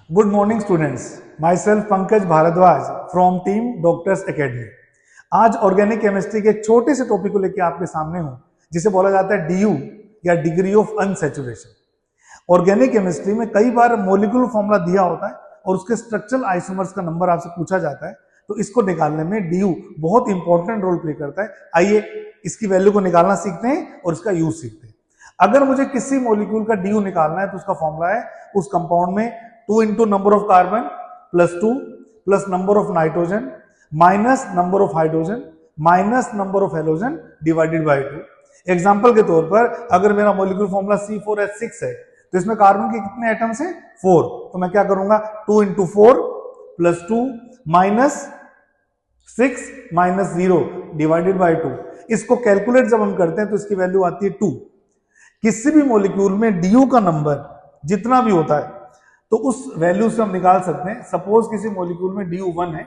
Good morning students. Myself Pankaj Bharadwaj from team Doctors Academy. आज organic chemistry के एक छोटे से टॉपिक को लेकर आपके सामने हूं जिसे बोला जाता है DU या degree of unsaturation. Organic chemistry में कई बार मॉलिक्यूलर फॉर्मूला दिया होता है और उसके स्ट्रक्चरल आइसोमर्स का नंबर आपसे पूछा जाता है, तो इसको निकालने में DU बहुत इंपॉर्टेंट रोल प्ले करता है। आइए इसकी वैल्यू को निकालना सीखते हैं और इसका यूज सीखते हैं। अगर मुझे किसी मॉलिक्यूल का DU निकालना है तो उसका फॉर्मूला है उस कंपाउंड में 2 into number of carbon plus 2 plus number of nitrogen minus number of hydrogen minus number of halogen divided by 2। Example के तौर पर अगर मेरा मॉलिक्यूल फॉर्मूला C4H6 है तो इसमें कार्बन के कितने एटम्स हैं? 4। तो मैं क्या करूंगा 2 into 4 plus 2 minus 6 minus 0 divided by 2। इसको कैलकुलेट जब हम करते हैं तो इसकी वैल्यू आती है 2। किसी भी मॉलिक्यूल में DU का नंबर जितना भी होता है तो उस वैल्यू से हम निकाल सकते हैं। सपोज किसी मॉलिक्यूल में DU 1 है,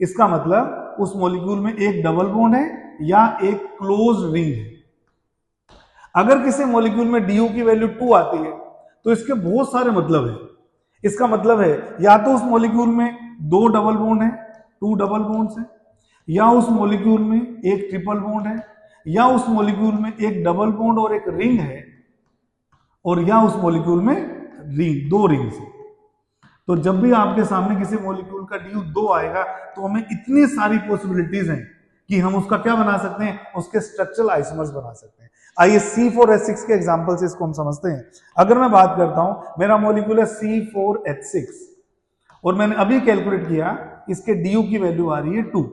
इसका मतलब उस मॉलिक्यूल में एक डबल बॉन्ड है या एक क्लोज रिंग है। अगर किसी मॉलिक्यूल में DU की वैल्यू 2 आती है तो इसके बहुत सारे मतलब है। इसका मतलब है या तो उस मॉलिक्यूल में 2 डबल बॉन्ड है, 2 डबल बॉन्ड्स है, या उस मॉलिक्यूल में एक ट्रिपल बॉन्ड है, या उस मॉलिक्यूल में एक डबल बॉन्ड और एक रिंग है, और या उस मॉलिक्यूल में रिंग 2 रिंग्स है। तो जब भी आपके सामने किसी मॉलिक्यूल का DU 2 आएगा तो हमें इतनी सारी पॉसिबिलिटीज हैं कि हम उसका क्या बना सकते हैं, उसके स्ट्रक्चरल आइसोमर्स बना सकते हैं। आइए C4H6 के एग्जांपल से इसको हम समझते हैं। अगर मैं बात करता हूं, मेरा मॉलिक्यूल है C4H6 और मैंने अभी कैलकुलेट किया, इसके DU की वैल्यू आ रही है 2।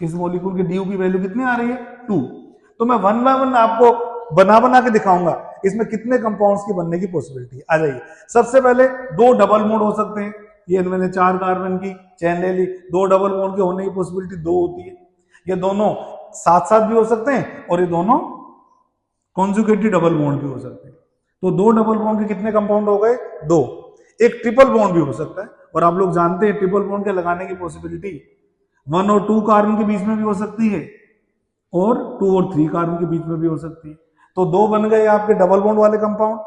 इस मॉलिक्यूल के DU की वैल्यू कितनी आ रही है? 2। तो मैं 1 बाय 1 आपको बना के दिखाऊंगा इसमें कितने कंपाउंड्स की बनने की पॉसिबिलिटी। आ जाइए, सबसे पहले 2 डबल बॉन्ड हो सकते हैं। ये मैंने 4 कार्बन की चेन ले ली, 2 डबल बॉन्ड के होने की पॉसिबिलिटी 2 होती है। ये दोनों साथ साथ भी हो सकते हैं और ये दोनों कॉन्जुगेटिव डबल बॉन्ड भी हो सकते हैं। तो 2 डबल बॉन्ड के कितने कंपाउंड हो गए? 2। एक ट्रिपल बॉन्ड भी हो सकता है और आप लोग जानते हैं ट्रिपल बॉन्ड के लगाने की पॉसिबिलिटी 1 और 2 कार्बन के बीच में भी हो सकती है और 2 और 3 कार्बन के बीच में भी हो सकती है। तो 2 बन गए आपके डबल बॉन्ड वाले कंपाउंड,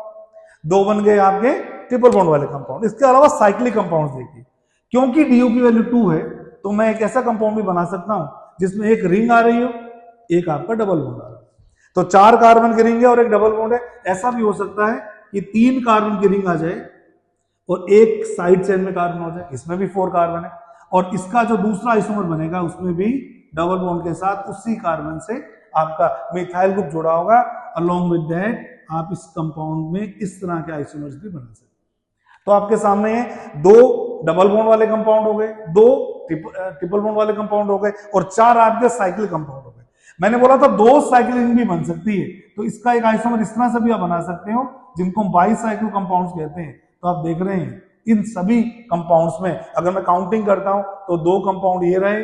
2 बन गए आपके ट्रिपल बॉन्ड वाले कंपाउंड। इसके अलावा साइक्लिक कंपाउंड्स देखिए, क्योंकि DU की वैल्यू 2 है तो मैं एक ऐसा कंपाउंड भी बना सकता हूं जिसमें एक रिंग आ रही हो, एक आपका डबल बॉन्ड आ रहा है। तो 4 कार्बन की रिंग है और एक डबल बॉन्ड है। ऐसा भी हो सकता है कि 3 कार्बन की रिंग आ जाए और एक साइड चेन में कार्बन हो जाए, इसमें भी 4 कार्बन है, और इसका जो दूसरा आइसोमर बनेगा उसमें भी डबल बॉन्ड के साथ उसी कार्बन से आपका मिथाइल ग्रुप जुड़ा होगा। अलोंग विद दैट आप इस कंपाउंड में इस तरह के आइसोमर्स भी बना सकते हैं। तो आपके सामने 2 डबल बॉन्ड वाले कंपाउंड हो गए, 2 ट्रिपल बॉन्ड वाले कंपाउंड हो गए और 4 आपके साइक्लिक कंपाउंड हो गए। मैंने बोला था 2 साइक्लिक रिंग भी बन सकती है, तो इसका एक आइसोमर इस तरह से भी आप बना सकते हो जिनको हम बाईसाइक्लिक कंपाउंड्स कहते हैं। तो आप देख रहे हैं इन सभी कंपाउंड्स में अगर मैं काउंटिंग करता हूं तो 2 कंपाउंड ये रहे,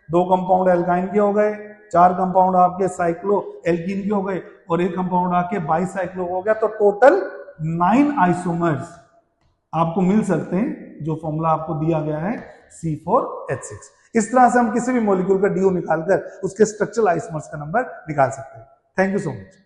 2 कंपाउंड एल्काइन के हो गए, 4 कंपाउंड आपके साइक्लो एल्कीन के हो गए और एक कंपाउंड आपके बाईसाइक्लो हो गया। तो टोटल 9 आइसोमर्स आपको मिल सकते हैं जो फॉर्मूला आपको दिया गया है C4H6। इस तरह से हम किसी भी मॉलिक्यूल का DU निकालकर उसके स्ट्रक्चरल आइसोमर्स का नंबर निकाल सकते हैं। Thank you so much.